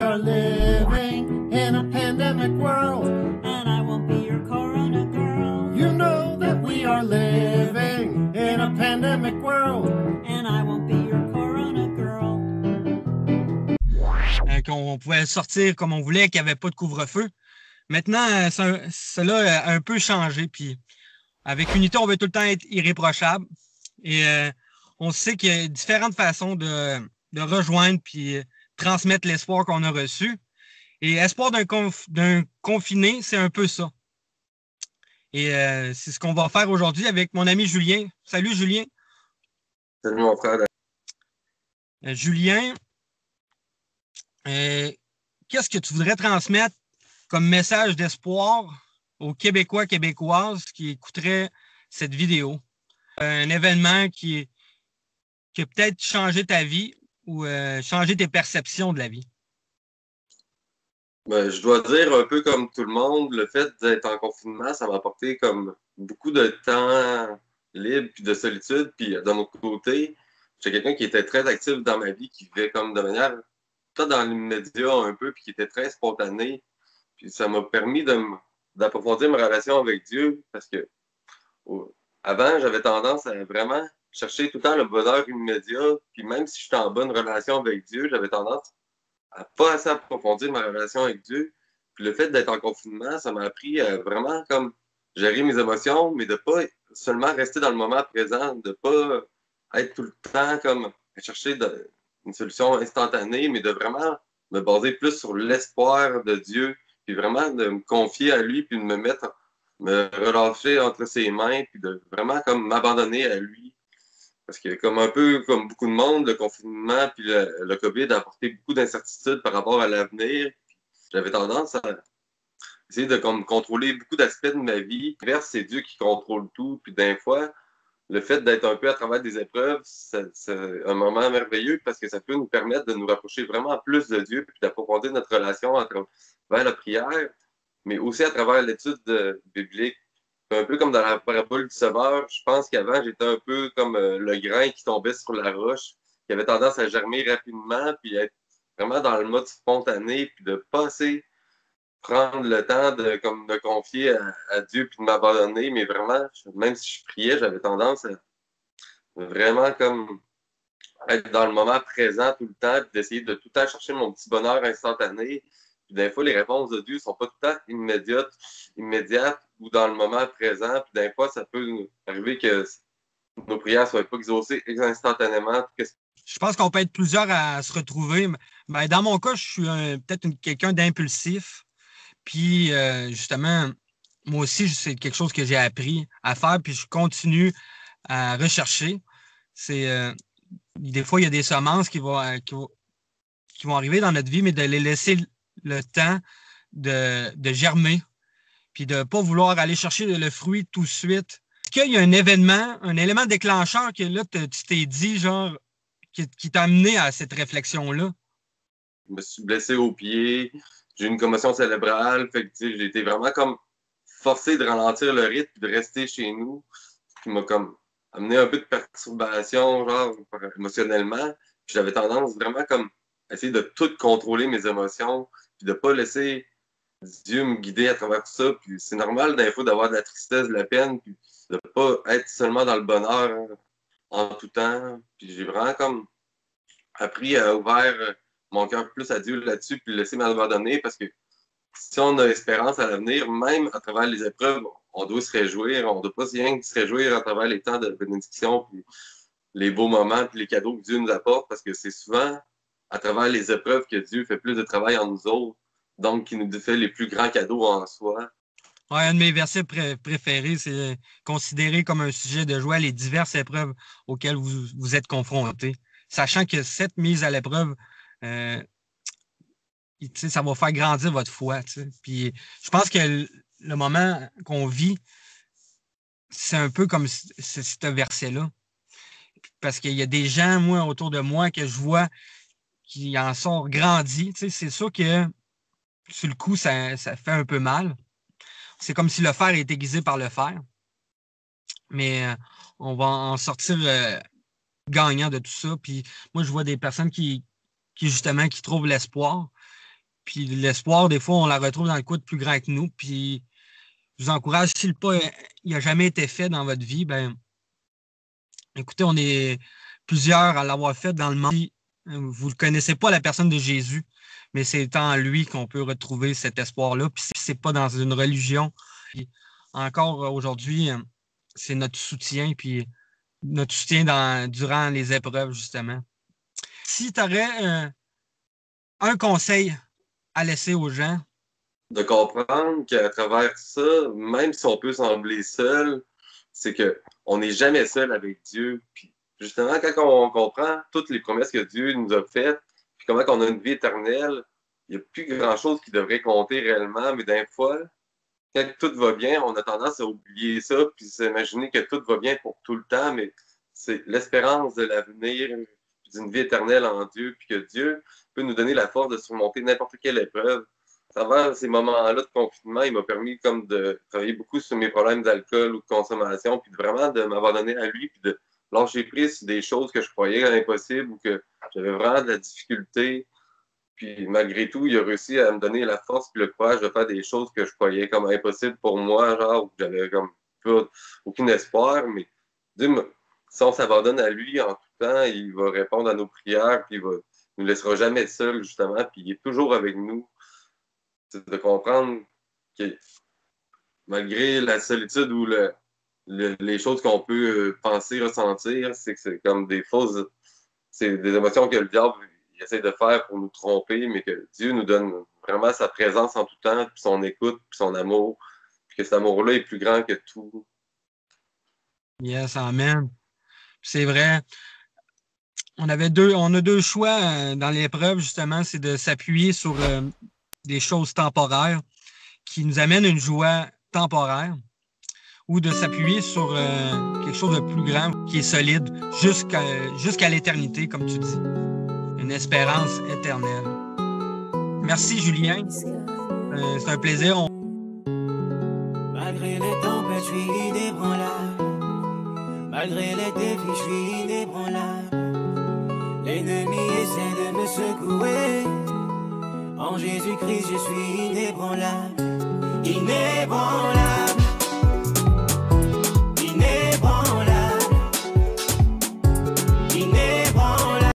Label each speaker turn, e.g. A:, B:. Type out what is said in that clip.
A: Are living in a pandemic world,
B: and I won't be your Corona girl.
A: you know that we are living in a pandemic world.
B: And I won't be your Corona girl.
C: Qu'on pouvait sortir comme on voulait, qu'il n'y avait pas de couvre-feu. Maintenant, cela a un peu changé. Puis avec Unité, on veut tout le temps être irréprochable. Et on sait qu'il y a différentes façons de rejoindre puis transmettre l'espoir qu'on a reçu. Et espoir d'un confiné, c'est un peu ça. Et c'est ce qu'on va faire aujourd'hui avec mon ami Julien. Salut Julien.
D: Salut mon frère.
C: Julien, qu'est-ce que tu voudrais transmettre comme message d'espoir aux Québécois, Québécoises qui écouteraient cette vidéo? Un événement qui a peut-être changé ta vie ou changé tes perceptions de la vie?
D: Ben, je dois dire un peu comme tout le monde, le fait d'être en confinement, ça m'a apporté comme beaucoup de temps libre puis de solitude. Puis de mon côté, j'étais quelqu'un qui était très actif dans ma vie, qui vivait comme de manière peut-être dans l'immédiat un peu, puis qui était très spontané. Puis ça m'a permis d'approfondir ma relation avec Dieu parce que avant, j'avais tendance à vraiment chercher tout le temps le bonheur immédiat. Puis même si j'étais en bonne relation avec Dieu, j'avais tendance à pas assez approfondir ma relation avec Dieu. Puis le fait d'être en confinement, ça m'a appris à vraiment comme gérer mes émotions, mais de pas seulement rester dans le moment présent, de pas être tout le temps comme à chercher une solution instantanée, mais de vraiment me baser plus sur l'espoir de Dieu, puis vraiment de me confier à lui, puis de me relâcher entre ses mains, puis de vraiment comme m'abandonner à lui. Parce que comme un peu comme beaucoup de monde, le confinement puis le COVID a apporté beaucoup d'incertitudes par rapport à l'avenir. J'avais tendance à essayer de comme, contrôler beaucoup d'aspects de ma vie. L'inverse, c'est Dieu qui contrôle tout. Puis d'un fois, le fait d'être un peu à travers des épreuves, c'est un moment merveilleux parce que ça peut nous permettre de nous rapprocher vraiment plus de Dieu puis d'approfondir notre relation à travers la prière, mais aussi à travers l'étude biblique. Un peu comme dans la parabole du Sauveur, je pense qu'avant, j'étais un peu comme le grain qui tombait sur la roche, qui avait tendance à germer rapidement, puis être vraiment dans le mode spontané, puis de pas assez prendre le temps de comme, me confier à Dieu, puis de m'abandonner. Mais vraiment, même si je priais, j'avais tendance à vraiment comme être dans le moment présent tout le temps, puis d'essayer de tout le temps chercher mon petit bonheur instantané. Puis des fois, les réponses de Dieu ne sont pas tout le temps immédiates ou dans le moment présent. Puis des fois, ça peut arriver que nos prières ne soient pas exaucées instantanément.
C: Je pense qu'on peut être plusieurs à se retrouver. Mais dans mon cas, je suis peut-être quelqu'un d'impulsif. Puis justement, moi aussi, c'est quelque chose que j'ai appris à faire, puis je continue à rechercher. Des fois, il y a des semences qui vont arriver dans notre vie, mais de les laisser le temps de germer, puis de ne pas vouloir aller chercher le fruit tout de suite. Est-ce qu'il y a un élément déclencheur que là, tu t'es dit, genre, qui t'a amené à cette réflexion-là?
D: Je me suis blessé au pied, j'ai eu une commotion cérébrale, fait que j'ai été vraiment comme forcé de ralentir le rythme et de rester chez nous, ce qui m'a comme amené un peu de perturbation, genre, émotionnellement. Puis j'avais tendance vraiment comme à essayer de tout contrôler mes émotions, puis de ne pas laisser Dieu me guider à travers tout ça. Puis c'est normal des fois d'avoir de la tristesse, de la peine, puis de ne pas être seulement dans le bonheur en tout temps. Puis j'ai vraiment comme appris à ouvrir mon cœur plus à Dieu là-dessus, puis le laisser m'abandonner, parce que si on a espérance à l'avenir, même à travers les épreuves, on doit se réjouir. On ne doit pas rien que se réjouir à travers les temps de bénédiction, puis les beaux moments, puis les cadeaux que Dieu nous apporte, parce que c'est souvent à travers les épreuves que Dieu fait plus de travail en nous autres, donc qui nous fait les plus grands cadeaux en soi.
C: Ouais, un de mes versets préférés, c'est considérer comme un sujet de joie les diverses épreuves auxquelles vous êtes confrontés. Sachant que cette mise à l'épreuve, ça va faire grandir votre foi. Puis je pense que le moment qu'on vit, c'est un peu comme ce verset-là. Parce qu'il y a des gens, moi, autour de moi, que je vois qui en sont grandis. C'est sûr que sur le coup, ça fait un peu mal. C'est comme si le fer est aiguisé par le fer. Mais on va en sortir gagnant de tout ça. Puis moi, je vois des personnes qui qui trouve l'espoir. Puis l'espoir, des fois, on la retrouve dans le coup de plus grand que nous. Puis je vous encourage, si le pas n'a jamais été fait dans votre vie, ben écoutez, on est plusieurs à l'avoir fait dans le monde. Vous ne connaissez pas la personne de Jésus, mais c'est en lui qu'on peut retrouver cet espoir-là. Puis c'est pas dans une religion. Puis encore aujourd'hui, c'est notre soutien, puis notre soutien durant les épreuves, justement. Si tu aurais un conseil à laisser aux gens.
D: De comprendre qu'à travers ça, même si on peut sembler seul, c'est qu'on n'est jamais seul avec Dieu. Puis justement, quand on comprend toutes les promesses que Dieu nous a faites, puis comment on a une vie éternelle, il n'y a plus grand-chose qui devrait compter réellement, mais d'un fois, quand tout va bien, on a tendance à oublier ça, puis s'imaginer que tout va bien pour tout le temps, mais c'est l'espérance de l'avenir, d'une vie éternelle en Dieu, puis que Dieu peut nous donner la force de surmonter n'importe quelle épreuve. À travers ces moments-là de confinement, il m'a permis comme de travailler beaucoup sur mes problèmes d'alcool ou de consommation, puis vraiment de m'abandonner à lui, puis de lâcher prise sur des choses que je croyais impossibles ou que j'avais vraiment de la difficulté. Puis malgré tout, il a réussi à me donner la force et le courage de faire des choses que je croyais comme impossibles pour moi, genre où j'avais comme pas aucun espoir. Mais Dieu, si on s'abandonne à lui en tout temps, il va répondre à nos prières, puis il ne nous laissera jamais seuls, justement, puis il est toujours avec nous. C'est de comprendre que malgré la solitude ou les choses qu'on peut penser, ressentir, c'est que c'est comme des fausses, c'est des émotions que le diable il essaie de faire pour nous tromper, mais que Dieu nous donne vraiment sa présence en tout temps, puis son écoute, puis son amour, puis que cet amour-là est plus grand que tout.
C: Yes, amen. C'est vrai. On a deux choix dans l'épreuve, justement, c'est de s'appuyer sur des choses temporaires qui nous amènent une joie temporaire ou de s'appuyer sur quelque chose de plus grand qui est solide jusqu'à l'éternité, comme tu dis. Une espérance éternelle. Merci, Julien. C'est un plaisir.
E: Malgré les tempêtes, je suis inébranlable. Malgré les défis, je suis inébranlable. L'ennemi essaie de me secouer. En Jésus-Christ, je suis inébranlable. Inébranlable.